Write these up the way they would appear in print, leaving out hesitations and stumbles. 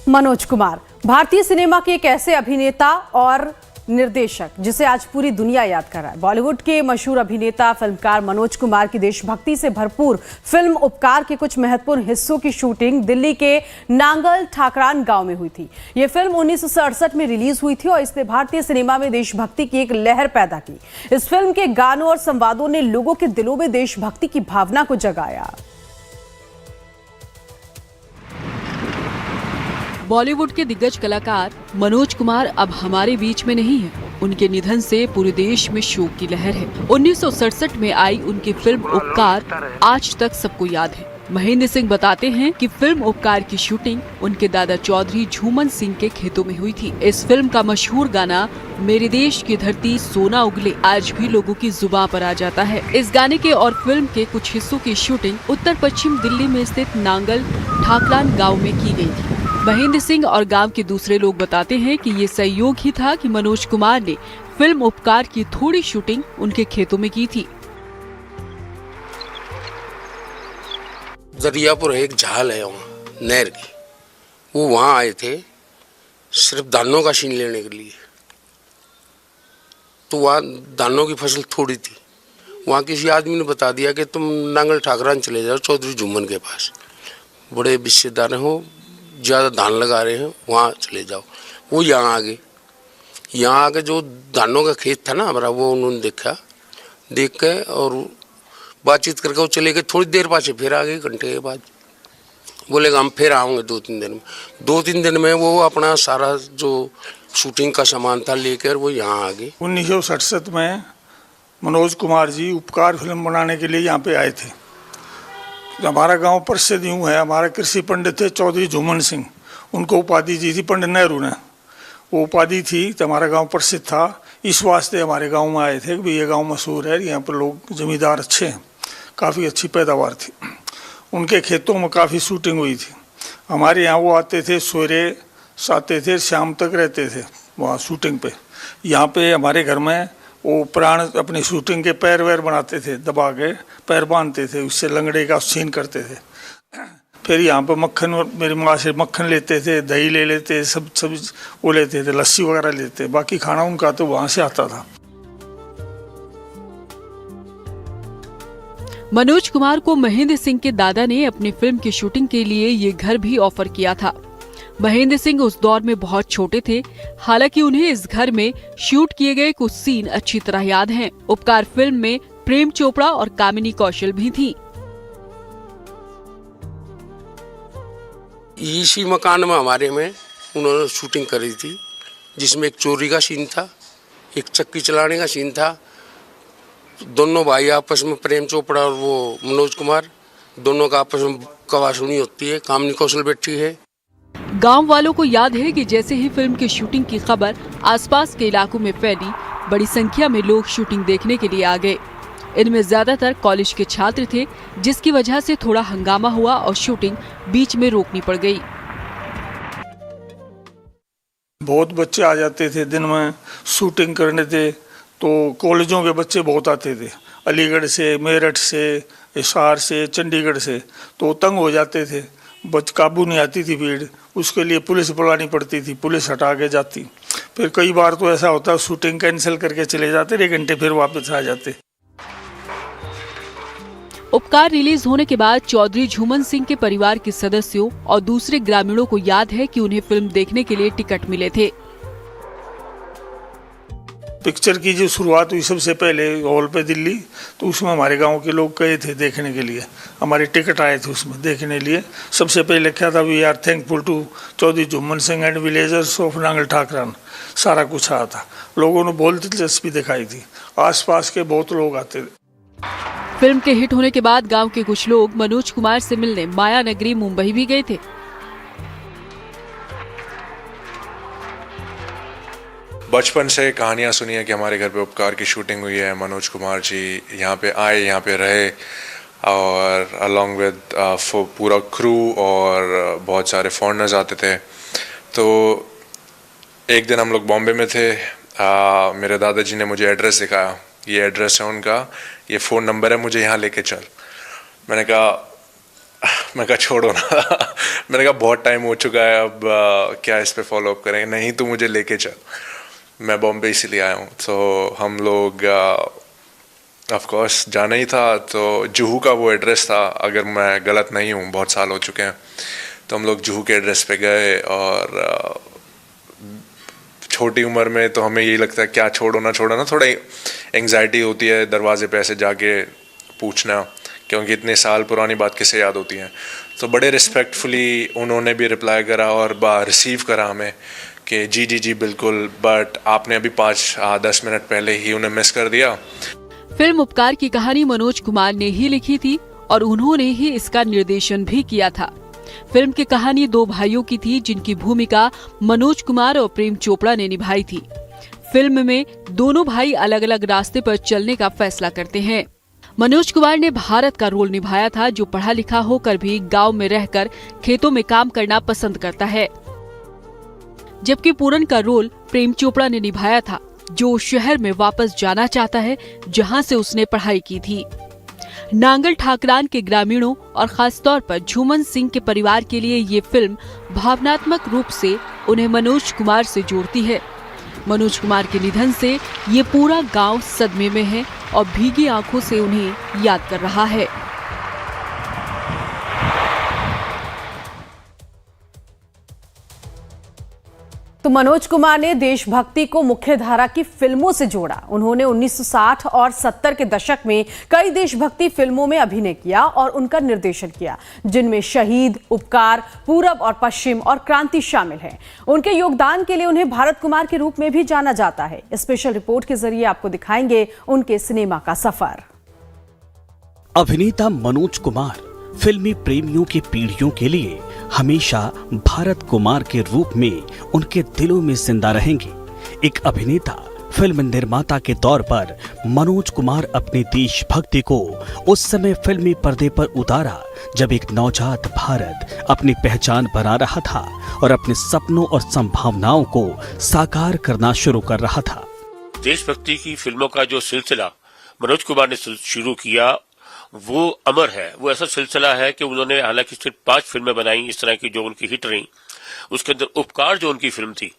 मनोज कुमार भारतीय सिनेमा के एक ऐसे अभिनेता और निर्देशक जिसे आज पूरी दुनिया याद कर रहा है। बॉलीवुड के मशहूर अभिनेता फिल्मकार मनोज कुमार की देशभक्ति से भरपूर फिल्म उपकार के कुछ महत्वपूर्ण हिस्सों की शूटिंग दिल्ली के नांगल ठाकरान गांव में हुई थी। ये फिल्म 1967 में रिलीज हुई थी और इसने भारतीय सिनेमा में देशभक्ति की एक लहर पैदा की। इस फिल्म के गानों और संवादों ने लोगों के दिलों में देशभक्ति की भावना को जगाया। बॉलीवुड के दिग्गज कलाकार मनोज कुमार अब हमारे बीच में नहीं है। उनके निधन से पूरे देश में शोक की लहर है। 1967 में आई उनकी फिल्म उपकार आज तक सबको याद है। महेंद्र सिंह बताते हैं कि फिल्म उपकार की शूटिंग उनके दादा चौधरी झूमन सिंह के खेतों में हुई थी। इस फिल्म का मशहूर गाना मेरे देश की धरती सोना उगले आज भी लोगों की जुबान पर आ जाता है। इस गाने के और फिल्म के कुछ हिस्सों की शूटिंग उत्तर पश्चिम दिल्ली में स्थित नांगल ठाकरान गाँव में की गयी थी। महेंद्र सिंह और गांव के दूसरे लोग बताते हैं कि ये संयोग ही था कि मनोज कुमार ने फिल्म उपकार की थोड़ी शूटिंग उनके खेतों में की थी। दरियापुर एक झाल है वहाँ नहर की, वो वहाँ आए थे सिर्फ धानों का शीन लेने के लिए। तो वहाँ धानों की फसल थोड़ी थी। वहाँ किसी आदमी ने बता दिया कि तुम नांगल ठाकरान चले जाओ चौधरी झूमन के पास, बड़े रिश्तेदार हो, ज़्यादा धान लगा रहे हैं, वहाँ चले जाओ। वो यहाँ आ गए। यहाँ आके जो धानों का खेत था ना हमारा, वो उन्होंने देखा, देख के और बातचीत करके वो चले गए। थोड़ी देर बाद फिर आ गए, घंटे के बाद बोलेगा हम फिर आऊँगे 2-3 दिन में। 2-3 दिन में वो अपना सारा जो शूटिंग का सामान था लेकर वो यहाँ आ गए। 1967 में मनोज कुमार जी उपकार फिल्म बनाने के लिए यहाँ पे आए थे। हमारा गांव प्रसिद्ध यूँ है, हमारे कृषि पंडित थे चौधरी झूमन सिंह, उनको उपाधि दी थी पंडित नेहरू ने। वो उपाधि थी तो हमारा गांव प्रसिद्ध था। इस वास्ते हमारे गांव में आए थे कि ये गांव मशहूर है, यहाँ पर लोग जमींदार अच्छे हैं, काफ़ी अच्छी पैदावार थी। उनके खेतों में काफ़ी शूटिंग हुई थी। हमारे यहाँ वो आते थे, सवेरे आते थे, शाम तक रहते थे वहाँ शूटिंग पे। यहाँ पे हमारे घर में वो प्राण अपनी शूटिंग के पैर वैर बनाते थे, दबा के पैर बांधते थे, उससे लंगड़े का सीन करते थे। फिर यहाँ पे मक्खन, मेरी माँ से मक्खन लेते थे, दही ले लेते, सब वो लेते थे, लस्सी वगैरह लेते। बाकी खाना उनका तो वहाँ से आता था। मनोज कुमार को महेंद्र सिंह के दादा ने अपनी फिल्म की शूटिंग के लिए ये घर भी ऑफर किया था। महेंद्र सिंह उस दौर में बहुत छोटे थे, हालांकि उन्हें इस घर में शूट किए गए कुछ सीन अच्छी तरह याद हैं। उपकार फिल्म में प्रेम चोपड़ा और कामिनी कौशल भी थी। इसी मकान में हमारे में उन्होंने शूटिंग करी थी, जिसमें एक चोरी का सीन था, एक चक्की चलाने का सीन था। दोनों भाई आपस में, प्रेम चोपड़ा और वो मनोज कुमार, दोनों का आपस में कवासुनी होती है। कामिनी कौशल बैठी है। गांव वालों को याद है कि जैसे ही फिल्म की शूटिंग की खबर आसपास के इलाकों में फैली, बड़ी संख्या में लोग शूटिंग देखने के लिए आ गए। इनमें ज्यादातर कॉलेज के छात्र थे, जिसकी वजह से थोड़ा हंगामा हुआ और शूटिंग बीच में रोकनी पड़ गई। बहुत बच्चे आ जाते थे दिन में शूटिंग करने थे, तो कॉलेजों के बच्चे बहुत आते थे, अलीगढ़ से, मेरठ से, हिसार से, चंडीगढ़ से। तो तंग हो जाते थे, काबू नहीं आती थी भीड़, उसके लिए पुलिस बुलानी पड़ती थी, पुलिस हटा के जाती। फिर कई बार तो ऐसा होता है शूटिंग कैंसिल करके चले जाते, 1 घंटे फिर वापस आ जाते। उपकार रिलीज होने के बाद चौधरी झूमन सिंह के परिवार के सदस्यों और दूसरे ग्रामीणों को याद है कि उन्हें फिल्म देखने के लिए टिकट मिले थे। पिक्चर की जो शुरुआत हुई सबसे पहले हॉल पे दिल्ली, तो उसमें हमारे गांव के लोग गए थे देखने के लिए, हमारे टिकट आए थे उसमें देखने लिए। सबसे पहले क्या था, we are thankful to Chaudhary Jhuman Singh and villagers of Nangal Thakran, सारा कुछ आया था। लोगों ने बहुत दिलचस्पी दिखाई थी, आसपास के बहुत लोग आते थे। फिल्म के हिट होने के बाद गांव के कुछ लोग मनोज कुमार से मिलने माया नगरी मुंबई भी गए थे। बचपन से कहानियाँ सुनी है कि हमारे घर पे उपकार की शूटिंग हुई है, मनोज कुमार जी यहाँ पे आए, यहाँ पे रहे, और अलॉन्ग विद पूरा क्रू और बहुत सारे फॉरेनर्स आते थे। तो एक दिन हम लोग बॉम्बे में थे, मेरे दादाजी ने मुझे एड्रेस दिखाया, ये एड्रेस है उनका, ये फ़ोन नंबर है, मुझे यहाँ लेके चल। मैंने कहा मैं कहा छोड़ो ना मैंने कहा बहुत टाइम हो चुका है, अब क्या इस पे फॉलो अप करेंगे। नहीं तो मुझे लेके चल, मैं बॉम्बे इसीलिए आया हूँ। तो हम लोग ऑफ कोर्स जाना ही था। तो जुहू का वो एड्रेस था, अगर मैं गलत नहीं हूँ, बहुत साल हो चुके हैं। तो हम लोग जुहू के एड्रेस पे गए और छोटी उम्र में तो हमें यही लगता है क्या छोड़ो ना, थोड़ा एंग्जाइटी होती है दरवाजे पे ऐसे जाके पूछना, क्योंकि इतने साल पुरानी बात किसे याद होती है। तो बड़े रिस्पेक्टफुली उन्होंने भी रिप्लाई करा और रिसीव करा हमें कि जी बिल्कुल, बट आपने अभी 5-10 मिनट पहले ही उन्हें मिस कर दिया। फिल्म उपकार की कहानी मनोज कुमार ने ही लिखी थी और उन्होंने ही इसका निर्देशन भी किया था। फिल्म की कहानी 2 भाइयों की थी जिनकी भूमिका मनोज कुमार और प्रेम चोपड़ा ने निभाई थी। फिल्म में दोनों भाई अलग अलग रास्ते पर चलने का फैसला करते हैं। मनोज कुमार ने भारत का रोल निभाया था, जो पढ़ा लिखा होकर भी गांव में रहकर खेतों में काम करना पसंद करता है, जबकि पूरन का रोल प्रेम चोपड़ा ने निभाया था, जो शहर में वापस जाना चाहता है जहां से उसने पढ़ाई की थी। नांगल ठाकरान के ग्रामीणों और खासतौर पर झूमन सिंह के परिवार के लिए ये फिल्म भावनात्मक रूप से उन्हें मनोज कुमार से जोड़ती है। मनोज कुमार के निधन से ये पूरा गांव सदमे में है और भीगी आंखों से उन्हें याद कर रहा है। तो मनोज कुमार ने देशभक्ति को मुख्यधारा की फिल्मों से जोड़ा। उन्होंने 1960 और 70 के दशक में कई देशभक्ति फिल्मों में अभिनय किया और उनका निर्देशन किया, जिनमें शहीद, उपकार, पूरब और पश्चिम और क्रांति शामिल हैं। उनके योगदान के लिए उन्हें भारत कुमार के रूप में भी जाना जाता है। स्पेशल रिपोर्ट के जरिए आपको दिखाएंगे उनके सिनेमा का सफर। अभिनेता मनोज कुमार फिल्मी प्रेमियों की पीढ़ियों के लिए हमेशा भारत कुमार के रूप में उनके दिलों में जिंदा रहेंगे। एक अभिनेता, फिल्म निर्माता के तौर पर मनोज कुमार अपनी देशभक्ति को उस समय फिल्मी पर्दे पर उतारा जब एक नवजात भारत अपनी पहचान बना रहा था और अपने सपनों और संभावनाओं को साकार करना शुरू कर रहा था। देशभक्ति की फिल्मों का जो सिलसिला मनोज कुमार ने शुरू किया वो अमर है। वो ऐसा सिलसिला है कि उन्होंने हालांकि सिर्फ 5 फिल्में बनाई इस तरह की जो उनकी हिट रही। उसके अंदर उपकार जो उनकी फिल्म थी,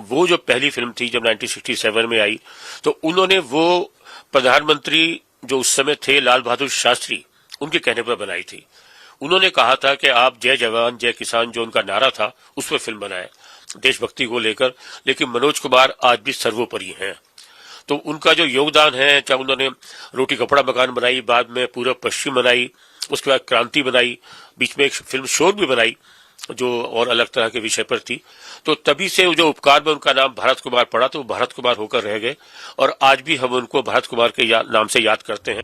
वो जो पहली फिल्म थी जब 1967 में आई, तो उन्होंने वो प्रधानमंत्री जो उस समय थे लाल बहादुर शास्त्री, उनके कहने पर बनाई थी। उन्होंने कहा था कि आप जय जवान जय किसान जो उनका नारा था उस पर फिल्म बनाए देशभक्ति को लेकर। लेकिन मनोज कुमार आज भी सर्वोपरि हैं। तो उनका जो योगदान है, चाहे उन्होंने रोटी कपड़ा मकान बनाई, बाद में पूरब पश्चिम बनाई, उसके बाद क्रांति बनाई, बीच में एक फिल्म शोर भी बनाई जो और अलग तरह के विषय पर थी। तो तभी से जो उपकार में उनका नाम भारत कुमार पड़ा तो वो भारत कुमार होकर रह गए और आज भी हम उनको भारत कुमार के नाम से याद करते हैं।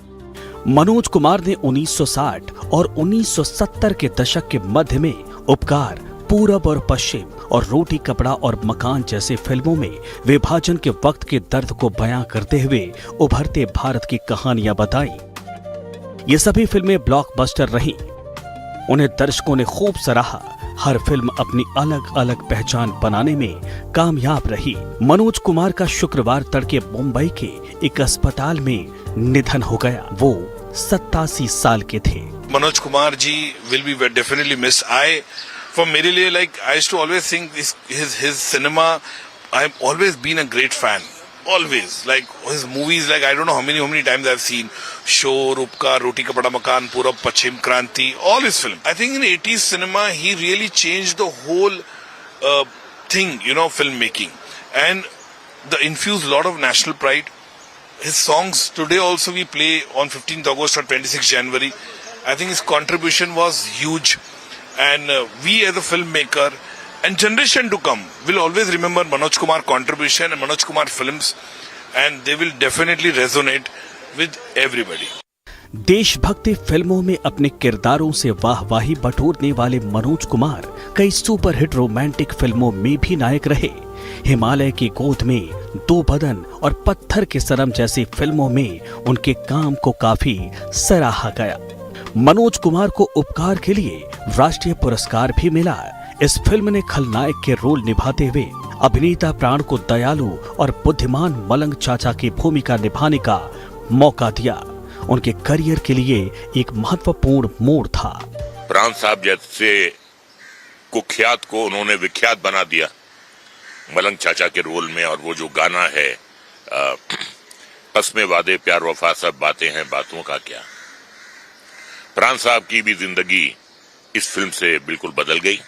मनोज कुमार ने 1960 और 1970 के दशक के मध्य में उपकार, पूरब और पश्चिम और रोटी कपड़ा और मकान जैसे फिल्मों में विभाजन के वक्त के दर्द को बयां करते हुए उभरते भारत की कहानियां बताई। ये सभी फिल्में ब्लॉकबस्टर रहीं। उन्हें दर्शकों ने खूब सराहा। हर फिल्म अपनी अलग अलग पहचान बनाने में कामयाब रही। मनोज कुमार का शुक्रवार तड़के मुंबई के एक अस्पताल में निधन हो गया। वो 87 साल के थे। Manoj Kumar ji will be definitely missed. For मेरे लिए I used to always think his cinema. I've always been a great fan. Always his movies. I don't know how many times I've seen Shor, Upkar, Roti Kapda Makan, Purab, Pachim, Kranti, all his films. I think in 80s cinema he really changed the whole thing, filmmaking, and infused a lot of national pride. His songs today also we play on 15th August or 26th January. I think his contribution was huge. And we as a filmmaker and generation to come will always remember Manoj Kumar contribution and Manoj Kumar films, and they will definitely resonate with everybody. देशभक्ति फिल्मों में अपने किरदारों से वाहवाही बटोरने वाले मनोज कुमार कई सुपरहिट रोमांटिक फिल्मों में भी नायक रहे। हिमालय की गोद में, दो बदन और पत्थर के सनम जैसी फिल्मों में उनके काम को काफी सराहा गया। मनोज कुमार को उपकार के लिए राष्ट्रीय पुरस्कार भी मिला। इस फिल्म ने खलनायक के रोल निभाते हुए अभिनेता प्राण को दयालु और बुद्धिमान मलंग चाचा की भूमिका निभाने का मौका दिया। उनके करियर के लिए एक महत्वपूर्ण मोड़ था। प्राण साहब जैसे कुख्यात को उन्होंने विख्यात बना दिया मलंग चाचा के रोल में। और वो जो गाना है कसमें वादे प्यार वफा सब बातें हैं बातों का क्या, प्राण साहब की भी जिंदगी इस फिल्म से बिल्कुल बदल गई।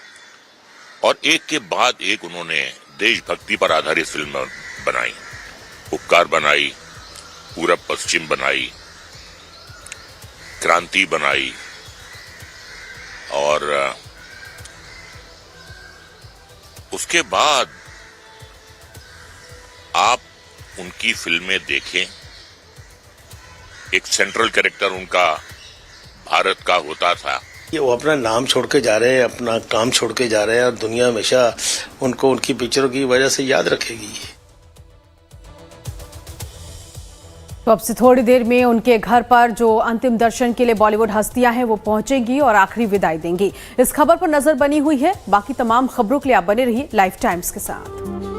और एक के बाद एक उन्होंने देशभक्ति पर आधारित फिल्म बनाई, उपकार बनाई, पूरब पश्चिम बनाई, क्रांति बनाई। और उसके बाद आप उनकी फिल्में देखें, एक सेंट्रल कैरेक्टर उनका भारत का होता था। ये वो अपना नाम छोड़ के जा रहे हैं, अपना काम छोड़ के जा रहे हैं और दुनिया हमेशा उनको उनकी पिक्चरों की वजह से याद रखेगी। तो अब से थोड़ी देर में उनके घर पर जो अंतिम दर्शन के लिए बॉलीवुड हस्तियां हैं वो पहुंचेंगी और आखिरी विदाई देंगी। इस खबर पर नजर बनी हुई है। बाकी तमाम खबरों के लिए आप बने रहिए लाइफ टाइम्स के साथ।